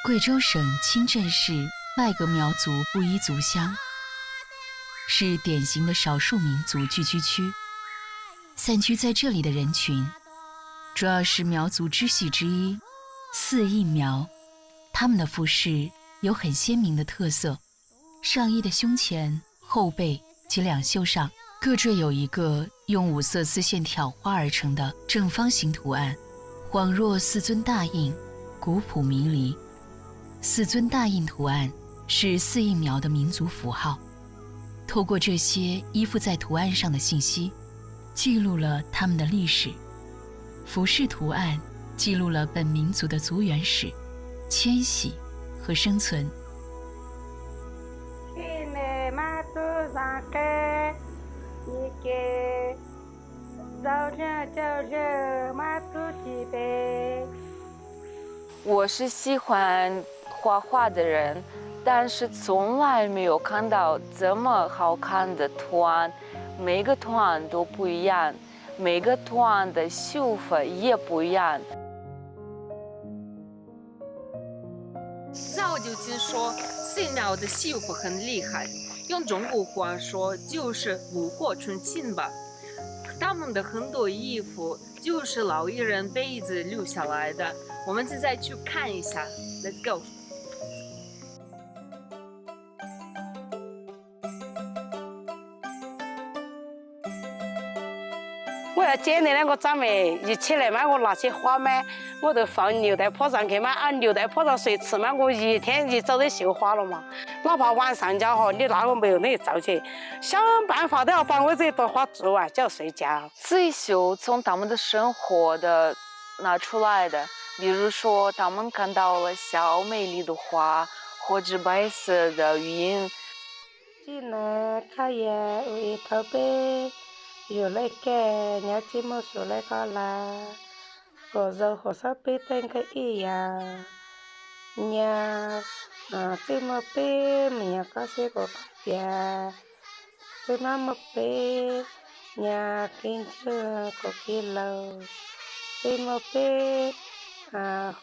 贵州省清镇市麦格苗族布依族乡，是典型的少数民族聚居区。散居在这里的人群，主要是苗族支系之一四印苗。他们的服饰有很鲜明的特色，上衣的胸前、后背及两袖上各缀有一个用五色丝线挑花而成的正方形图案，恍若四尊大印，古朴迷离。四尊大印图案是四印苗的民族符号，透过这些依附在图案上的信息，记录了他们的历史。服饰图案记录了本民族的族源史、迁徙和生存。我是喜欢画画的人，但是从来没有看到这么好看的图案，每个图案都不一样，每个图案的绣法也不一样。早就听说四印苗的绣法很厉害，用中国话说就是炉火纯青吧。他们的很多衣服就是老艺人辈子留下来的，我们现在去看一下 ，Let's go。我要捡的那个长妹一起来嘛，我拿起花嘛，我就放牛在坡上去嘛，牛在坡上谁吃嘛，我一天一早都绣花了嘛。哪怕晚上家伙，你那个没有那早起，想办法都要把我这朵花做完，就要睡觉。刺绣从他们的生活的拿出来的，比如说他们看到了小美丽的花，或者白色的云。今呢，他也为头背。有那个鸟这么说那个啦，和肉和烧背等个一样，鸟这么背，没有搞些个别，这那么背，鸟跟着个给喽，这么背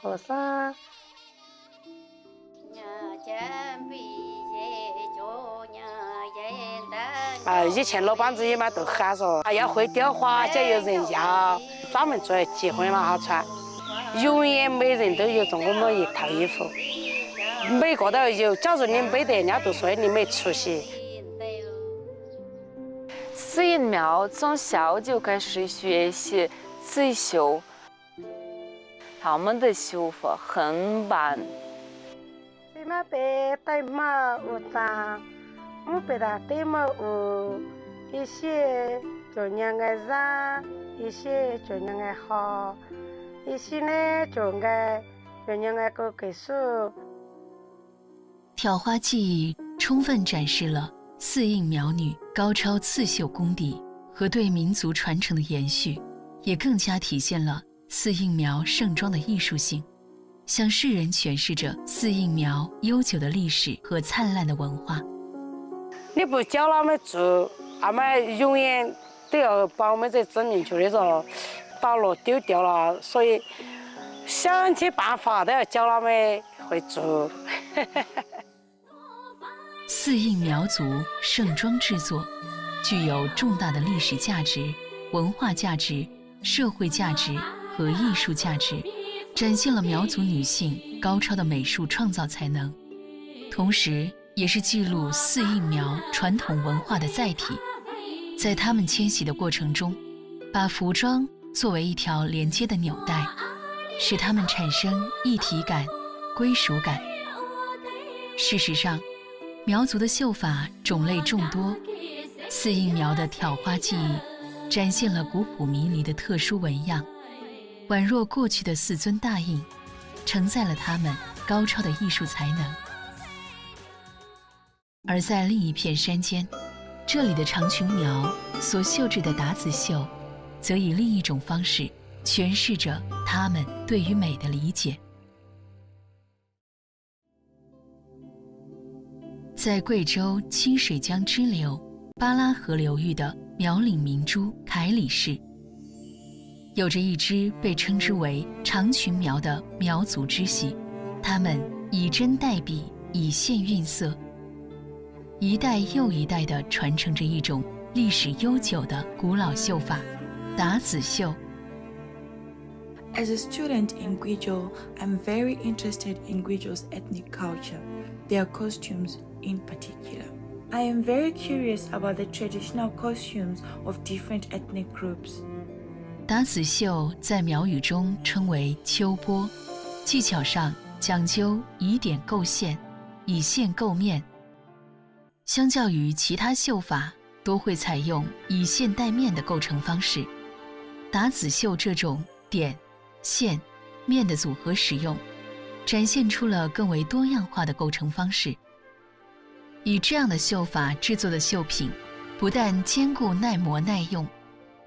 和尚。以前老板子也嘛都喊说，要会雕花，就有人要，专门做结婚了好穿。永远每人都有着我们一套衣服，每个都有。假如你没得，人家都说你没出息。四印苗从小就开始学习刺绣，他们的绣法很棒。什么白带毛无脏。我被他对么一些就让爱让，一些就让爱好，一些呢就让爱个给数。挑花技艺充分展示了四印苗女高超刺绣功底和对民族传承的延续，也更加体现了四印苗盛装的艺术性，向世人诠释着四印苗悠久的历史和灿烂的文化。你不教他们做，他们永远都要把我们这证明就那种倒了丢掉了，所以想尽办法都要教他们会做。四印苗族盛装制作，具有重大的历史价值、文化价值、社会价值和艺术价值，展现了苗族女性高超的美术创造才能，同时也是记录四印苗传统文化的载体。在他们迁徙的过程中，把服装作为一条连接的纽带，使他们产生一体感、归属感。事实上，苗族的绣法种类众多，四印苗的挑花技艺展现了古朴迷离的特殊纹样，宛若过去的四尊大印，承载了他们高超的艺术才能。而在另一片山间，这里的长裙苗所绣制的达子绣，则以另一种方式诠释着他们对于美的理解。在贵州清水江支流巴拉河流域的苗岭明珠凯里市，有着一支被称之为长裙苗的苗族支系，他们以针代笔，以线晕色，一代又一代地传承着一种历史悠久的古老绣法——打子绣。As a student in Guizhou, I'm very interested in Guizhou's ethnic culture, their costumes in particular. I am very curious about the traditional costumes of different ethnic groups. 打子绣在苗语中称为秋波，技巧上讲究以点构线，以线构面。相较于其他绣法，多会采用以线带面的构成方式。打子绣这种点、线、面的组合使用，展现出了更为多样化的构成方式。以这样的绣法制作的绣品，不但坚固耐磨耐用，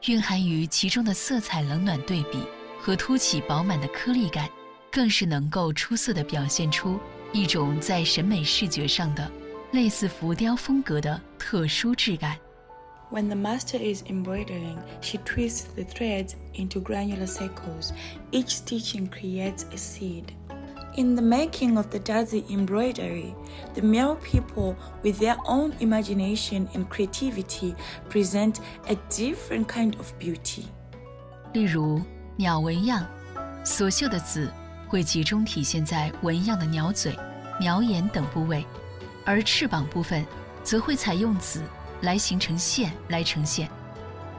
蕴含于其中的色彩冷暖对比和凸起饱满的颗粒感，更是能够出色地表现出一种在审美视觉上的类似浮雕风格的特殊质感。When the master is embroidering, she twists the threads into granular circles. Each stitching creates a seed. In the making of the Dazi embroidery, the Miao people, with their own imagination and creativity, present a different kind of beauty. 例如鸟纹样，所绣的紫会集中体现在纹样的鸟嘴、鸟眼等部位，而翅膀部分则会采用紫来形成线来呈现。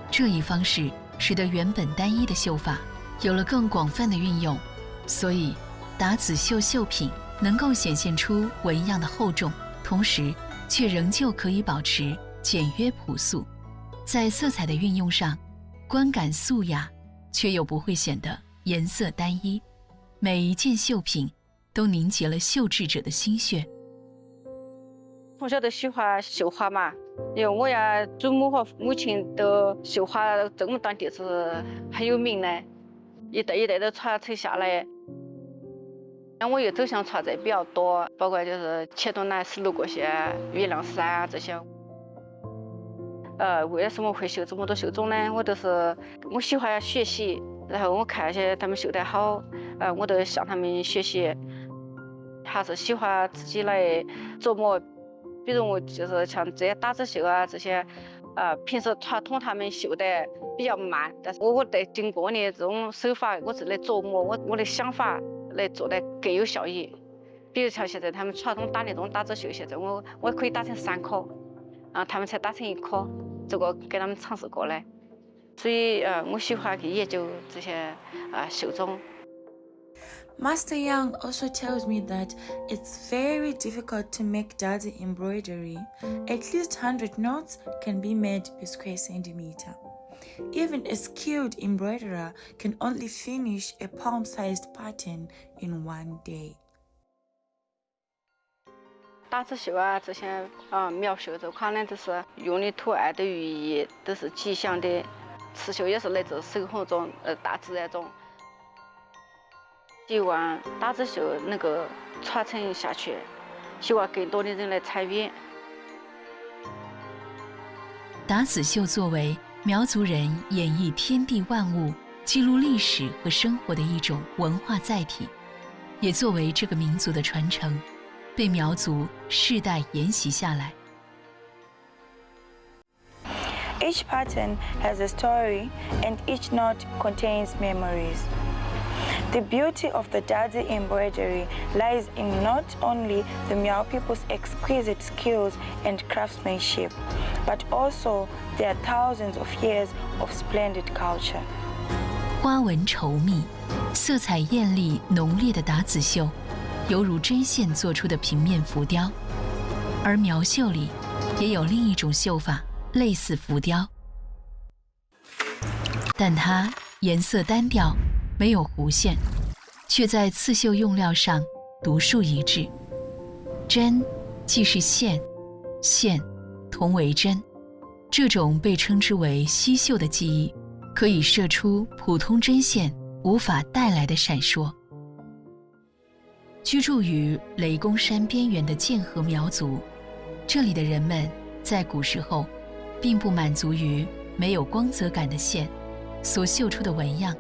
这一方式使得原本单一的绣法有了更广泛的运用，所以打子绣绣品能够显现出纹样的厚重，同时却仍旧可以保持简约朴素。在色彩的运用上，观感素雅，却又不会显得颜色单一。每一件绣品都凝结了绣制者的心血。从小都喜欢绣花嘛，因为我呀祖母和母亲都绣花这么当地是很有名的，一代一代的传承下来。我又走向传承比较多，包括就是黔东南丝路过线、月亮伞啊这些。为什么会绣这么多绣种呢？我都是我喜欢学习，然后我看些他们绣得好，我都向他们学习，还是喜欢自己来琢磨。比如我就是像这些打子绣啊这些，平时传统他们绣得比较慢，但是我得经过你这种手法，我是来琢磨我的想法。来做得更有效益。比如像现在他们传统打那种打子绣，现在我可以打成3颗，他们才打成1颗，这个给他们尝试过来。所以我喜欢去研究这些绣种。Master Yang also tells me that it's very difficult to make Dazi embroidery. At least 100 knots can be made per square centimeter. Even a skilled embroiderer can only finish a palm-sized pattern in one day. 打子绣啊，这些苗绣这块呢，都是用的图案的寓意，都是吉祥的。刺绣也是来自手工中大自然中。希望打子绣能够传承下去，希望更多的人来参与。打子绣作为苗族人演绎天地万物、记录历史和生活的一种文化载体，也作为这个民族的传承，被苗族世代沿袭下来。Each pattern has a story, and each knot contains memories. The beauty of the Dazi embroidery lies in not only the Miao people's exquisite skills and craftsmanship, but also their thousands of years of splendid culture. 花纹稠密、色彩艳丽浓烈的打子绣，犹如针线做出的平面浮雕，而苗绣里也有另一种绣法，类似浮雕，但它颜色单调，没有弧线，却在刺绣用料上独树一帜。针既是线，线同为针，这种被称之为西绣的技艺，可以射出普通针线无法带来的闪烁。居住于雷公山边缘的剑河苗族，这里的人们在古时候并不满足于没有光泽感的线所绣出的纹样，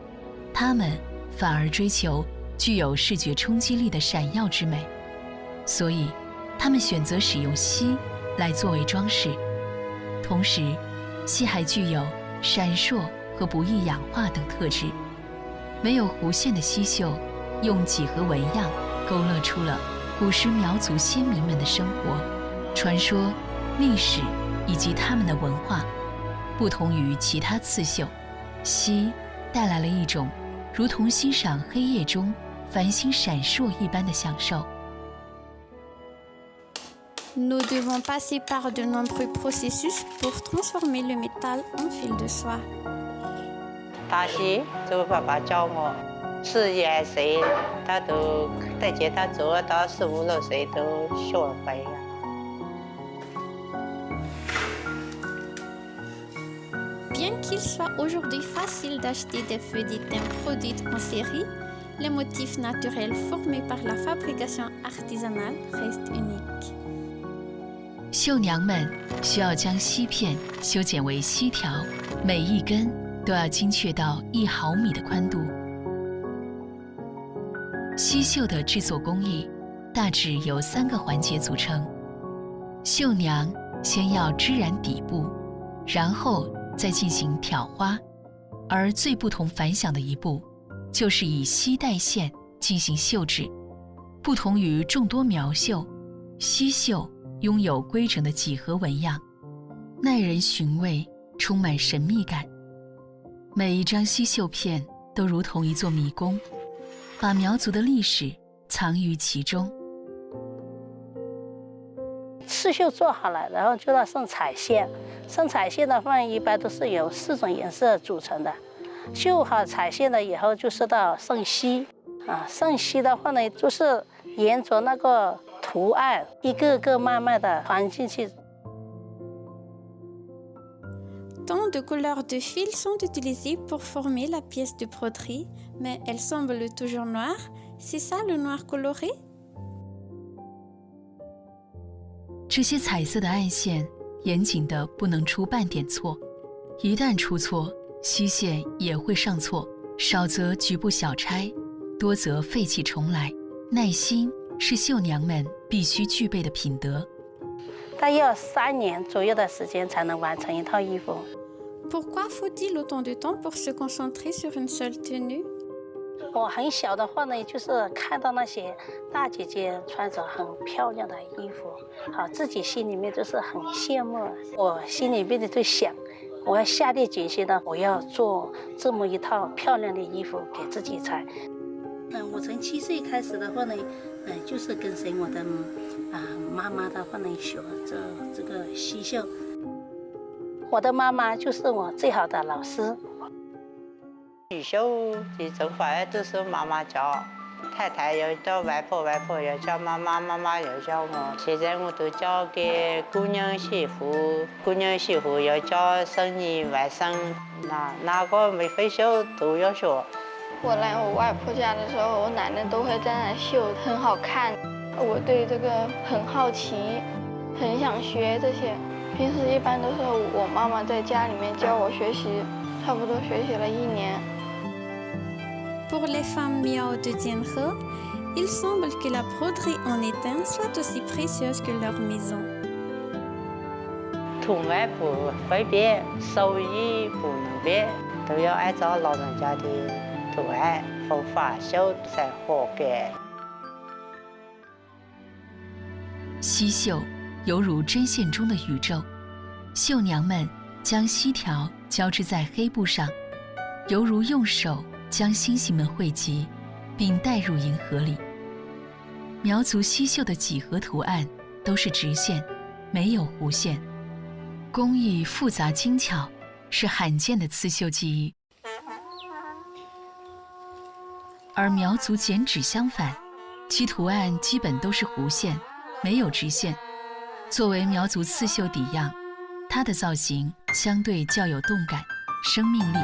他们反而追求具有视觉冲击力的闪耀之美。所以他们选择使用锡来作为装饰。同时，锡还具有闪烁和不易氧化等特质。没有弧线的锡绣，用几何纹样勾勒出了古时苗族先民们的生活、传说、历史以及他们的文化。不同于其他刺绣，锡带来了一种如同欣赏黑夜中繁星闪烁一般的享受。Nous devons passer par de nombreux processus pour transformer le métal en fil de soie. 打锡就爸爸教我，12岁他都带着他做到15、16岁都学会了。Bien qu'il soit aujourd'hui facile d'acheter des feuilles d'étain produites en série, les motifs naturels formés par la fabrication artisanale restent uniques. 绣娘们需要将锡片修剪为锡条，每一根都要精确到1毫米的宽度。锡绣的制作工艺大致由3个环节组成。绣娘先要织染底部，然后再进行挑花，而最不同凡响的一步，就是以锡带线进行绣制。不同于众多苗绣，锡绣拥有规整的几何纹样，耐人寻味，充满神秘感。每一张锡绣片都如同一座迷宫，把苗族的历史藏于其中。刺绣做好了，然后就要上彩线。上彩线的话，一般都是由4种颜色组成的。绣好彩线了以后，就是到上锡。上锡的话呢，就是沿着那个图案一个个慢慢的传进去。Tant de couleurs de fil sont utilisées pour former la pièce de broderie, mais elles semblent toujours noires. C'est ça le noir coloré? 这些彩色的暗线严谨的不能出半点错，一旦出错，锡线也会上错，少则局部小差，多则废弃重来。耐心是绣娘们必须具备的品德。大约要3年左右的时间才能完成一套衣服。Pourquoi faut-il autant de temps pour se concentrer sur une seule tenue? 我很小的话呢，就是看到那些大姐姐穿着很漂亮的衣服，自己心里面就是很羡慕。我心里面就想，我要下定决心呢，我要做这么一套漂亮的衣服给自己穿。我从7岁开始的话呢，就是跟随我的妈妈的话呢学这个锡绣。我的妈妈就是我最好的老师。刺绣这种话都是妈妈教，太太要教外婆，外婆要教妈妈，妈妈要教我。现在我都教给姑娘媳妇，姑娘媳妇要教孙女外甥，哪个没会绣都要学。我来我外婆家的时候，我奶奶都会在那绣，很好看。我对这个很好奇，很想学这些。平时一般都是我妈妈在家里面教我学习，差不多学习了1年。Pour les femmes Miao de Dienhe, il semble que la broderie en étain soit aussi précieuse que leur maison. 图案不会变，手艺不能变，都要按照老人家的图案方法绣才合格。锡绣犹如针线中的宇宙，绣娘们将锡条交织在黑布上，犹如用手将星星们汇集，并带入银河里。苗族锡绣的几何图案都是直线，没有弧线，工艺复杂精巧，是罕见的刺绣技艺。而苗族剪纸相反，其图案基本都是弧线，没有直线。作为苗族刺绣底样，它的造型相对较有动感、生命力。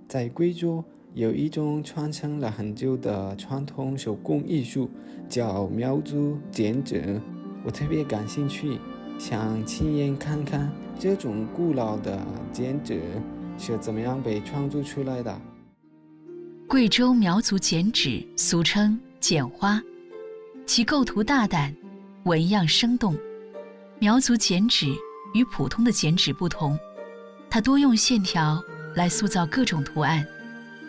在贵州有一种传承了很久的传统手工艺术，叫苗族剪纸。我特别感兴趣，想亲眼看看这种古老的剪纸是怎么样被创作出来的？贵州苗族剪纸俗称剪花，其构图大胆，纹样生动。苗族剪纸与普通的剪纸不同，它多用线条来塑造各种图案，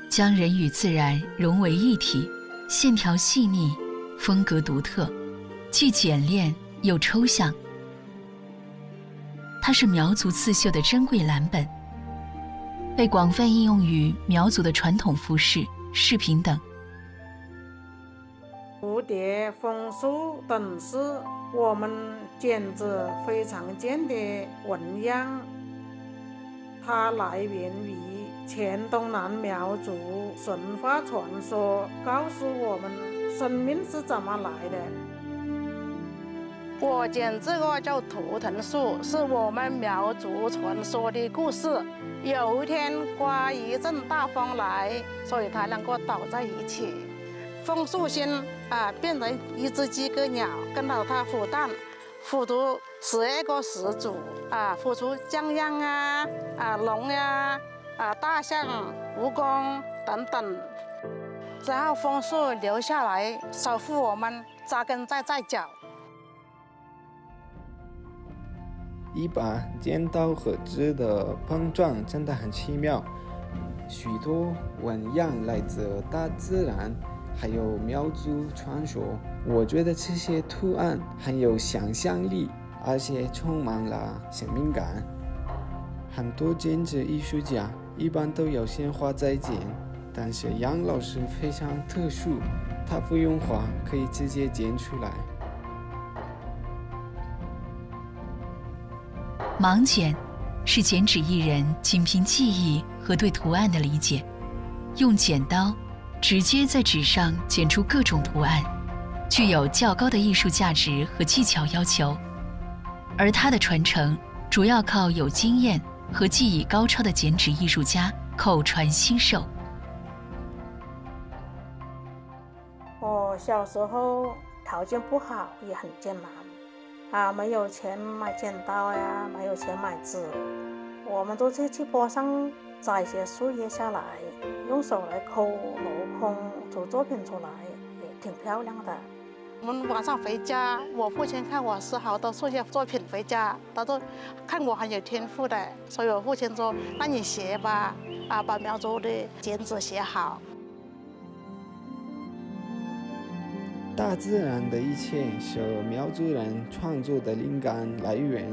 将人与自然融为一体，线条细腻，风格独特，既简练又抽象。它是苗族刺绣的珍贵蓝本，被广泛应用于苗族的传统服饰、饰品等。蝴蝶、枫树等是我们剪纸非常见的纹样，它来源于前东南苗族神话传说，告诉我们生命是怎么来的。我剪这个叫图腾树，是我们苗族传说的故事。有一天刮一阵大风来，所以它能够倒在一起。枫树心变成一只鸡个鸟，跟着它孵蛋，孵出12个始祖孵出江样龙呀大象、蜈蚣等等。然后枫树留下来守护我们，扎根在脚。一把剪刀和纸的碰撞真的很奇妙，许多纹样来自大自然，还有苗族传说。我觉得这些图案很有想象力，而且充满了生命感。很多剪纸艺术家一般都有鲜花在剪，但是杨老师非常特殊，他不用花可以直接剪出来。盲剪是剪纸艺人仅凭记忆和对图案的理解，用剪刀直接在纸上剪出各种图案，具有较高的艺术价值和技巧要求。而它的传承主要靠有经验和技艺高超的剪纸艺术家口传心授。我小时候条件不好，也很艰难。没有钱买剪刀呀，没有钱买纸，我们都去坡上摘一些树叶下来，用手来抠镂空做作品出来，也挺漂亮的。我们晚上回家，我父亲看我是好多数学作品回家，他都看我很有天赋的，所以我父亲说：“那你学吧，把苗族的剪纸学好。”大自然的一切是苗族人创作的灵感来源，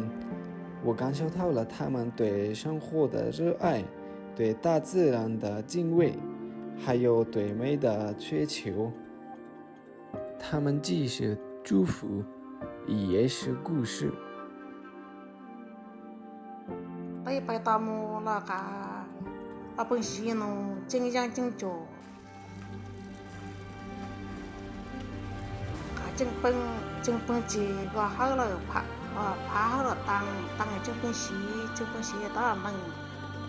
我感受到了他们对生活的热爱，对大自然的敬畏，还有对美的追求。他们既是祝福，也是故事。ไปตามมูละกาเพิ่งชีโนจิ้งย่างจิ้งโจจิ้งเปิ้งจีก็เฮาเลยพาเฮาเลยตั้งจิ้งเปิ้งชีตามัน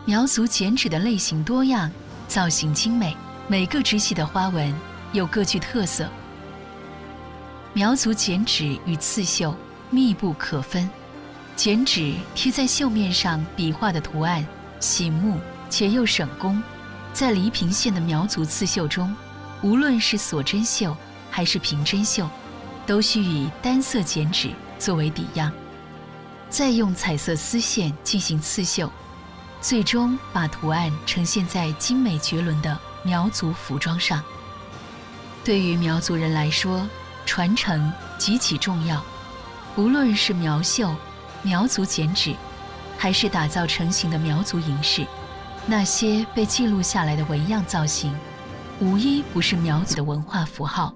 苗族剪纸的类型多样，造型精美，每个纸细的花纹又各具特色。苗族剪纸与刺绣密不可分，剪纸贴在绣面上笔画的图案醒目且又省工。在黎平县的苗族刺绣中，无论是锁针绣还是平针绣，都需以单色剪纸作为底样，再用彩色丝线进行刺绣，最终把图案呈现在精美绝伦的苗族服装上。对于苗族人来说，传承极其重要，无论是苗绣、苗族剪纸，还是打造成型的苗族银饰，那些被记录下来的纹样造型，无一不是苗族的文化符号。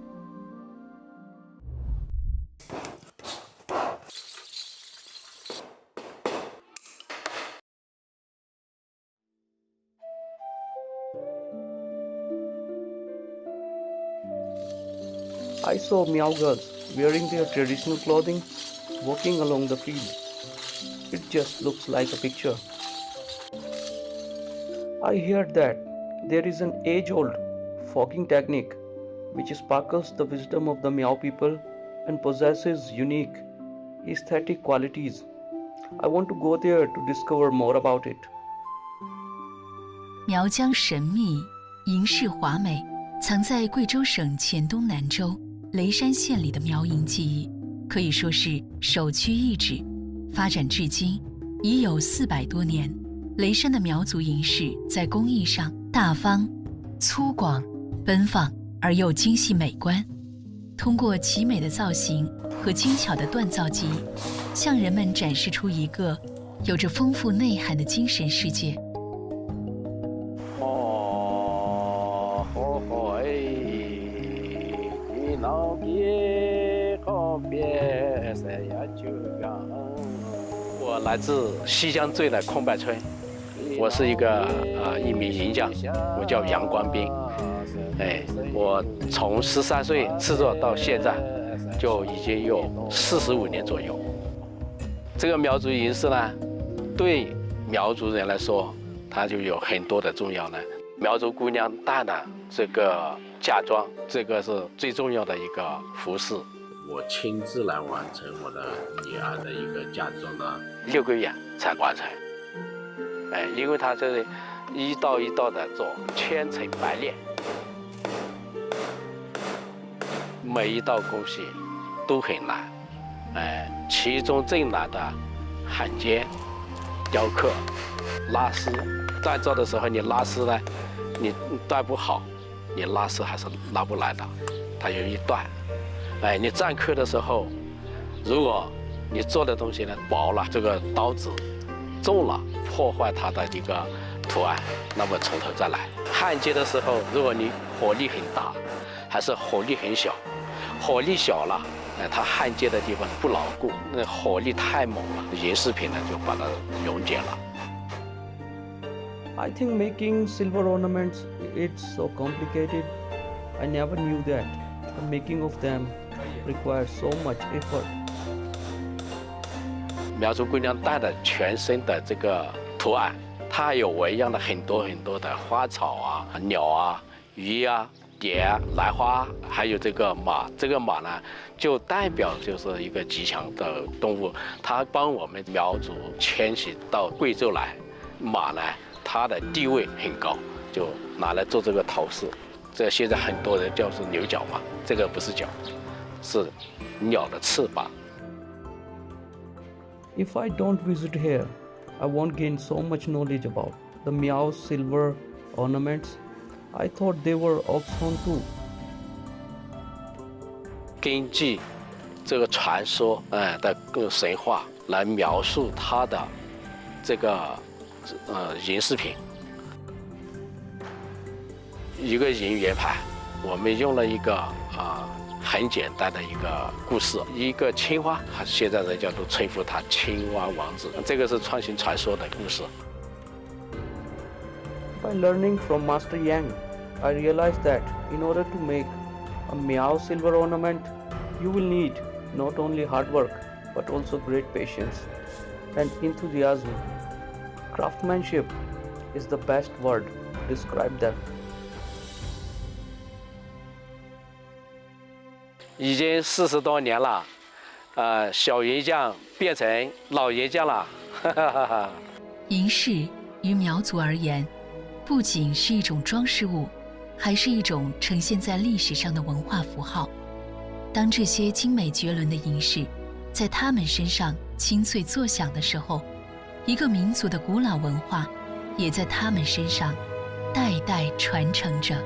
I saw Miao girls wearing their traditional clothing, walking along the field. It just looks like a picture. I heard that there is an age-old fogging technique which sparkles the wisdom of the Miao people and possesses unique aesthetic qualities. I want to go there to discover more about it. 苗疆神秘，银饰华美，藏在贵州省黔东南州雷山县里的苗银技艺，可以说是首屈一指，发展至今已有400多年。雷山的苗族银饰在工艺上大方、粗犷、奔放而又精细美观，通过奇美的造型和精巧的锻造技艺，向人们展示出一个有着丰富内涵的精神世界。我来自西江最的空白村，我是一名银匠，我叫杨光斌。我从13岁制作到现在，就已经有45年左右。这个苗族银饰呢，对苗族人来说，它就有很多的重要呢。苗族姑娘戴的这个嫁妆，这个是最重要的一个服饰。我亲自来完成我的女儿的一个嫁妆的6个月才完成。因为它这一道一道的做，千层百炼，每一道工序都很难。其中最难的焊接、雕刻、拉丝。锻造的时候，你拉丝呢，你锻不好，你拉丝还是拉不来的，它有一断。你篆刻的时候，如果你做的东西呢薄了，这个刀子重了，破坏它的一个图案，那么从头再来。焊接的时候，如果你火力很大，还是火力很小，火力小了，它焊接的地方不牢固，那火力太猛了，银饰品呢就把它溶解了。I think making silver ornaments, it's so complicated. I never knew that. The making of them requires so much effort. 苗族姑娘戴的全身的这个图案，它有纹样的很多的花草啊、鸟啊、鱼啊、蝶啊、兰花，还有这个马。这个马呢，就代表就是一个吉祥的动物，它帮我们苗族迁徙到贵州来。马呢，它的地位很高，就拿来做这个头饰。这现在很多人叫是牛角嘛，这个不是角，是鸟的翅膀。If I don't visit here, I won't gain so much knowledge about the Miao silver ornaments. I thought they were Oxon too. 根据这个传说的神话来描述它的这个银饰品。一个银圆盘，我们用了一个很简单的一个故事，一个青蛙，现在人家都称呼它青蛙王子，这个是创新传说的故事。By learning from Master Yang, I realized that in order to make a Miao silver ornament, you will need not only hard work but also great patience and enthusiasm. Craftsmanship is the best word to describe them. 已经40多年了，小银匠变成老银匠了。银饰于苗族而言，不仅是一种装饰物，还是一种呈现在历史上的文化符号。当这些精美绝伦的银饰在他们身上清脆作响的时候，一个民族的古老文化也在他们身上代代传承着。